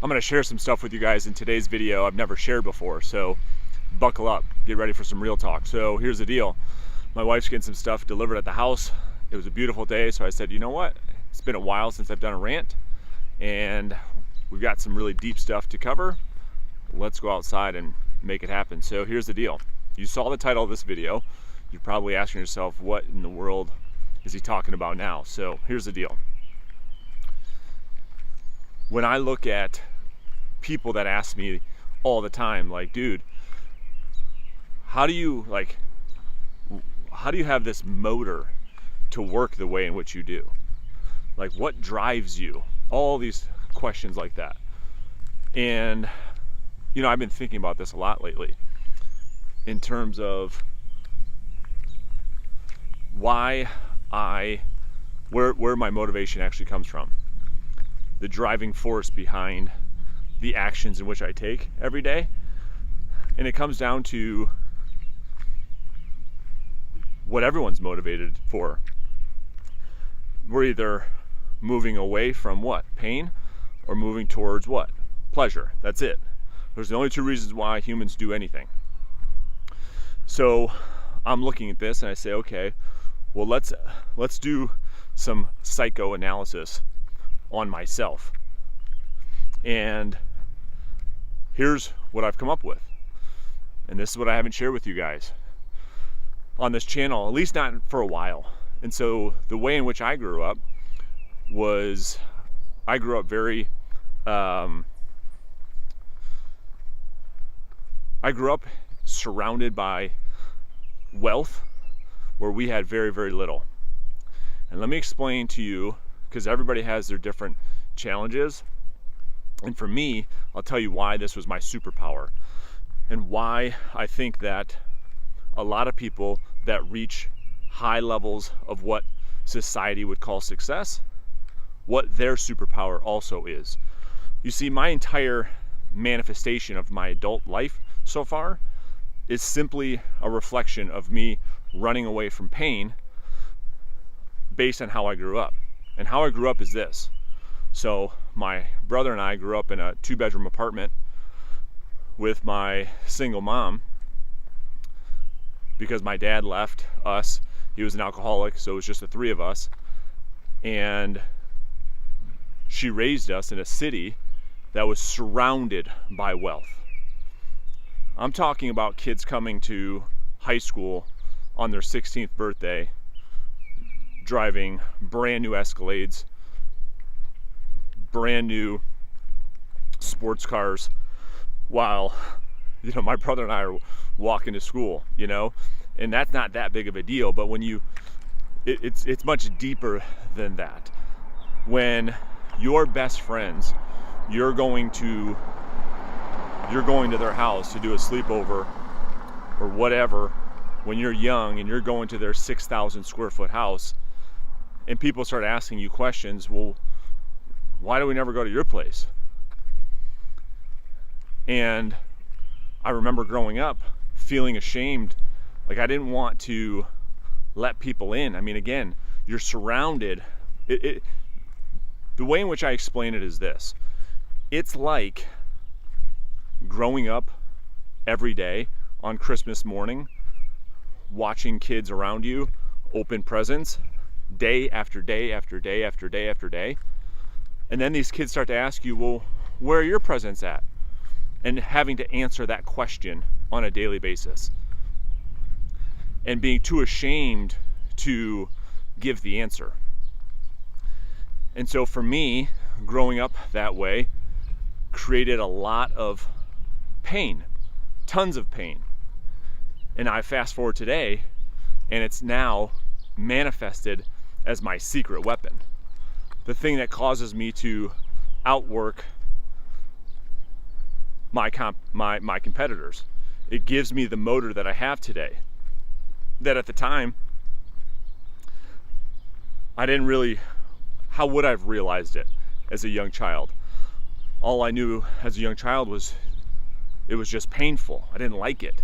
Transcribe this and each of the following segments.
I'm going to share some stuff with you guys in today's video I've never shared before, so buckle up, get ready for some real talk. So here's the deal. My wife's getting some stuff delivered at the house. It was a beautiful day, so I said, you know what? It's been a while since I've done a rant, and we've got some really deep stuff to cover. Let's go outside and make it happen. So here's the deal. You saw the title of this video. You're probably asking yourself, what in the world is he talking about now? So here's the deal. When I look at people that ask me all the time, like, dude, how do you have this motor to work the way in which you do? Like, what drives you? All these questions like that. And, you know, I've been thinking about this a lot lately in terms of where my motivation actually comes from. The driving force behind the actions in which I take every day. And it comes down to what everyone's motivated for. We're either moving away from what? Pain, or moving towards what? Pleasure. That's it. Those are the only two reasons why humans do anything. So I'm looking at this and I say, okay, well, let's do some psychoanalysis on myself. And here's what I've come up with. And this is what I haven't shared with you guys on this channel, at least not for a while. And so the way in which I grew up was, I grew up very, I grew up surrounded by wealth where we had very, very little. And let me explain to you, because everybody has their different challenges. And for me, I'll tell you why this was my superpower and why I think that a lot of people that reach high levels of what society would call success, what their superpower also is. You see, my entire manifestation of my adult life so far is simply a reflection of me running away from pain based on how I grew up. And how I grew up is this. So my brother and I grew up in a 2-bedroom apartment with my single mom because my dad left us. He was an alcoholic, so it was just the three of us. And she raised us in a city that was surrounded by wealth. I'm talking about kids coming to high school on their 16th birthday, driving brand new Escalades, brand new sports cars, while, you know, my brother and I are walking to school, you know, and that's not that big of a deal. But when it's much deeper than that. When your best friends, you're going to their house to do a sleepover or whatever when you're young, and you're going to their 6,000 square foot house, and people start asking you questions. Well, why do we never go to your place? And I remember growing up feeling ashamed, like I didn't want to let people in. I mean, again, you're surrounded. The way in which I explain it is this. It's like growing up every day on Christmas morning, watching kids around you open presents day after day after day after day after day. And then these kids start to ask you, well, where are your presents at? And having to answer that question on a daily basis. And being too ashamed to give the answer. And so for me, growing up that way created a lot of pain, tons of pain. And I fast forward today, and it's now manifested as my secret weapon. The thing that causes me to outwork my competitors. It gives me the motor that I have today. That at the time, I didn't really, how would I have realized it as a young child? All I knew as a young child was it was just painful. I didn't like it.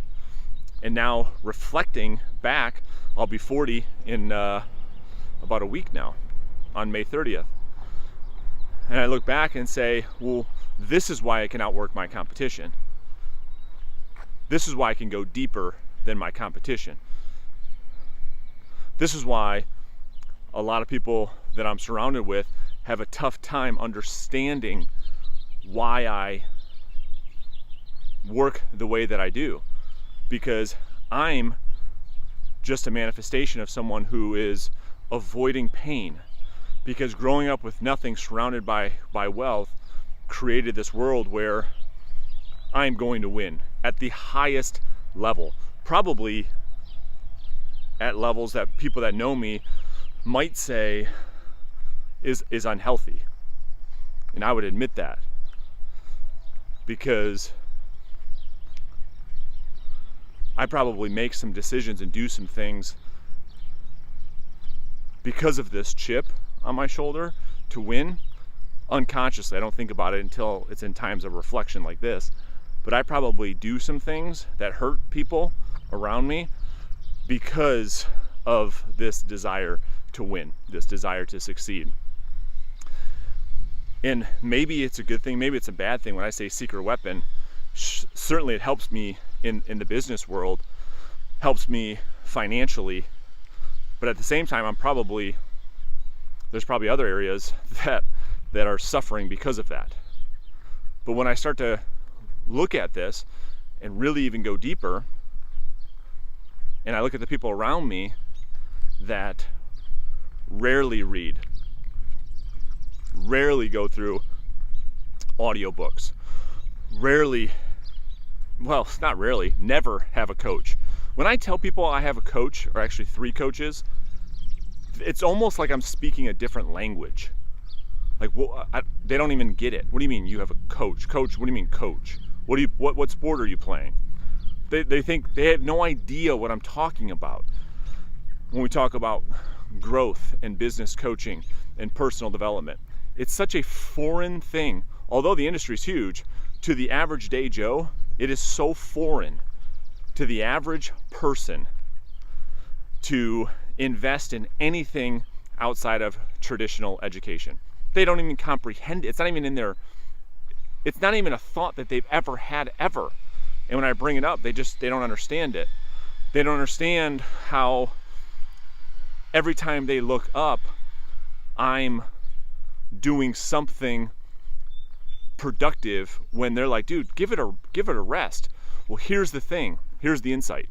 And now reflecting back, I'll be 40 in about a week now, on May 30th. And I look back and say, well, This is why I can outwork my competition. This is why I can go deeper than my competition. This is why a lot of people that I'm surrounded with have a tough time understanding why I work the way that I do, because I'm just a manifestation of someone who is avoiding pain, because growing up with nothing, surrounded by wealth, created this world where I'm going to win at the highest level, probably at levels that people that know me might say is unhealthy. And I would admit that, because I probably make some decisions and do some things because of this chip on my shoulder to win unconsciously. I don't think about it until it's in times of reflection like this, but I probably do some things that hurt people around me because of this desire to win, this desire to succeed. And maybe it's a good thing, maybe it's a bad thing. When I say secret weapon, certainly it helps me in the business world, helps me financially, but at the same time, there's probably other areas that are suffering because of that. But when I start to look at this and really even go deeper, and I look at the people around me that rarely read, rarely go through audiobooks, never have a coach. When I tell people I have a coach, or actually 3 coaches, it's almost like I'm speaking a different language. Like, well, they don't even get it. What do you mean you have a coach? Coach, what do you mean coach? What sport are you playing? They think they have no idea what I'm talking about when we talk about growth and business coaching and personal development. It's such a foreign thing. Although the industry is huge, to the average day Joe, it is so foreign to the average person to invest in anything outside of traditional education. They don't even comprehend it. It's not even it's not even a thought that they've ever had ever. And when I bring it up, they don't understand it. They don't understand how every time they look up, I'm doing something productive when they're like, dude, give it a rest. Well, here's the thing. Here's the insight.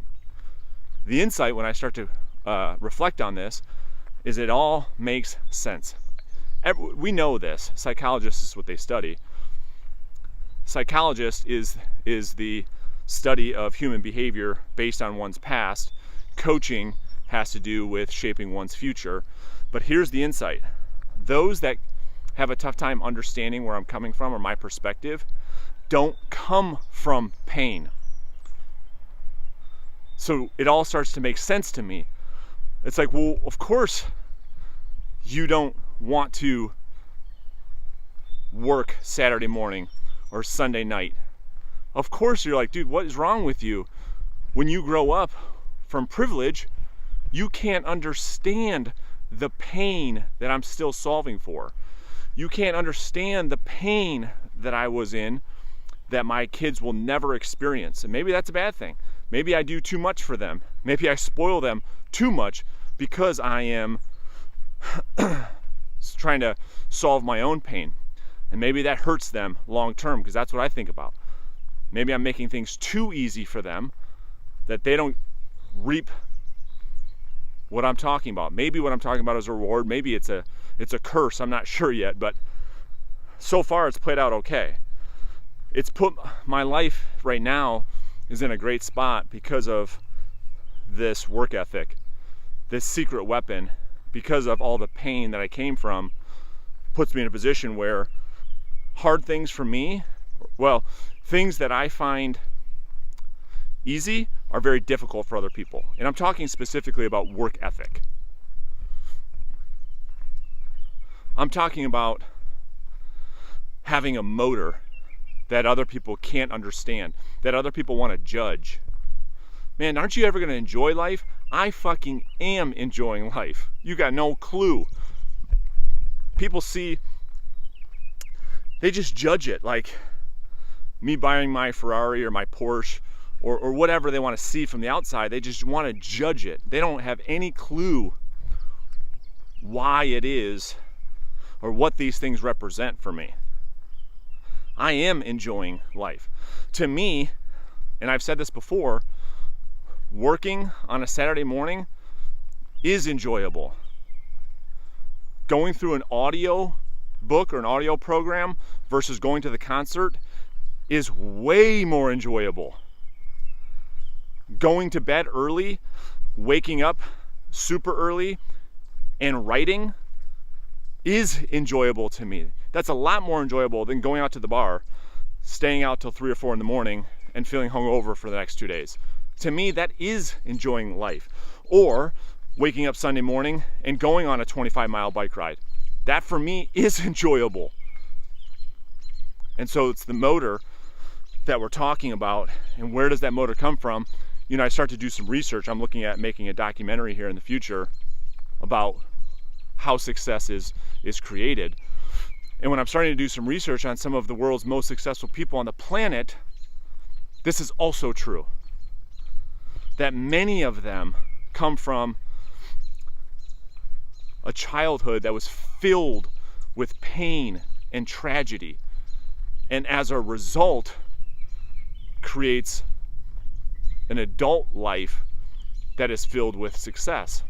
The insight, when I start to reflect on this, is it all makes sense. We know this. Psychologists is what they study. Psychologist is the study of human behavior based on one's past. Coaching has to do with shaping one's future. But here's the insight. Those that have a tough time understanding where I'm coming from or my perspective don't come from pain. So it all starts to make sense to me. It's like, well, of course you don't want to work Saturday morning or Sunday night. Of course you're like, dude, what is wrong with you? When you grow up from privilege, you can't understand the pain that I'm still solving for. You can't understand the pain that I was in that my kids will never experience. And maybe that's a bad thing. Maybe I do too much for them. Maybe I spoil them too much because I am trying to solve my own pain. And maybe that hurts them long term, because that's what I think about. Maybe I'm making things too easy for them that they don't reap what I'm talking about. Maybe what I'm talking about is a reward. Maybe it's a curse. I'm not sure yet, but so far it's played out okay. It's put my life right now is in a great spot because of this work ethic, this secret weapon, because of all the pain that I came from, puts me in a position where hard things for me, well, things that I find easy are very difficult for other people. And I'm talking specifically about work ethic. I'm talking about having a motor that other people can't understand, that other people want to judge. Man, aren't you ever going to enjoy life? I fucking am enjoying life. You got no clue. People think they just judge it. Like me buying my Ferrari or my Porsche or whatever they want to see from the outside, they just want to judge it. They don't have any clue why it is or what these things represent for me. I am enjoying life. To me, and I've said this before, working on a Saturday morning is enjoyable. Going through an audio book or an audio program versus going to the concert is way more enjoyable. Going to bed early, waking up super early, and writing is enjoyable to me. That's a lot more enjoyable than going out to the bar, staying out till 3 or 4 in the morning, and feeling hungover for the next 2 days. To me, that is enjoying life. Or waking up Sunday morning and going on a 25-mile bike ride. That for me is enjoyable. And so it's the motor that we're talking about. And where does that motor come from? You know, I start to do some research. I'm looking at making a documentary here in the future about how success is created. And when I'm starting to do some research on some of the world's most successful people on the planet, this is also true. That many of them come from a childhood that was filled with pain and tragedy, and as a result creates an adult life that is filled with success.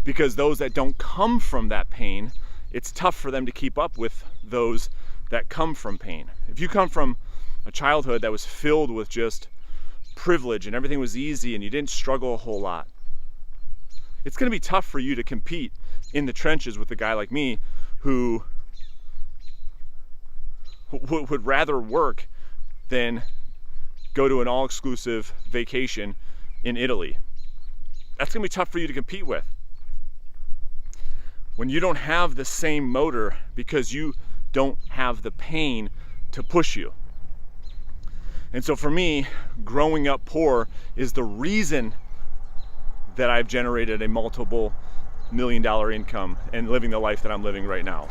Because those that don't come from that pain, it's tough for them to keep up with those that come from pain. If you come from a childhood that was filled with just privilege and everything was easy and you didn't struggle a whole lot, it's going to be tough for you to compete in the trenches with a guy like me who would rather work than go to an all-exclusive vacation in Italy. That's going to be tough for you to compete with. When you don't have the same motor because you don't have the pain to push you. And so for me, growing up poor is the reason that I've generated a multiple $1-million income and living the life that I'm living right now.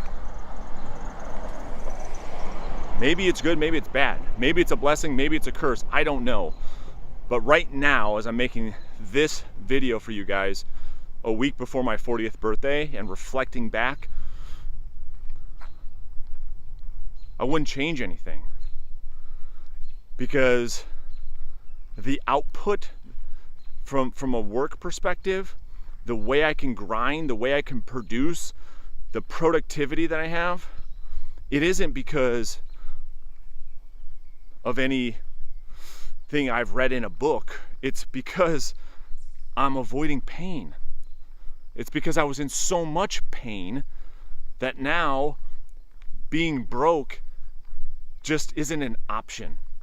Maybe it's good, maybe it's bad. Maybe it's a blessing, maybe it's a curse. I don't know. But right now, as I'm making this video for you guys, a week before my 40th birthday and reflecting back, I wouldn't change anything. Because the output from a work perspective, the way I can grind, the way I can produce, the productivity that I have, it isn't because of anything I've read in a book. It's because I'm avoiding pain. It's because I was in so much pain that now being broke just isn't an option.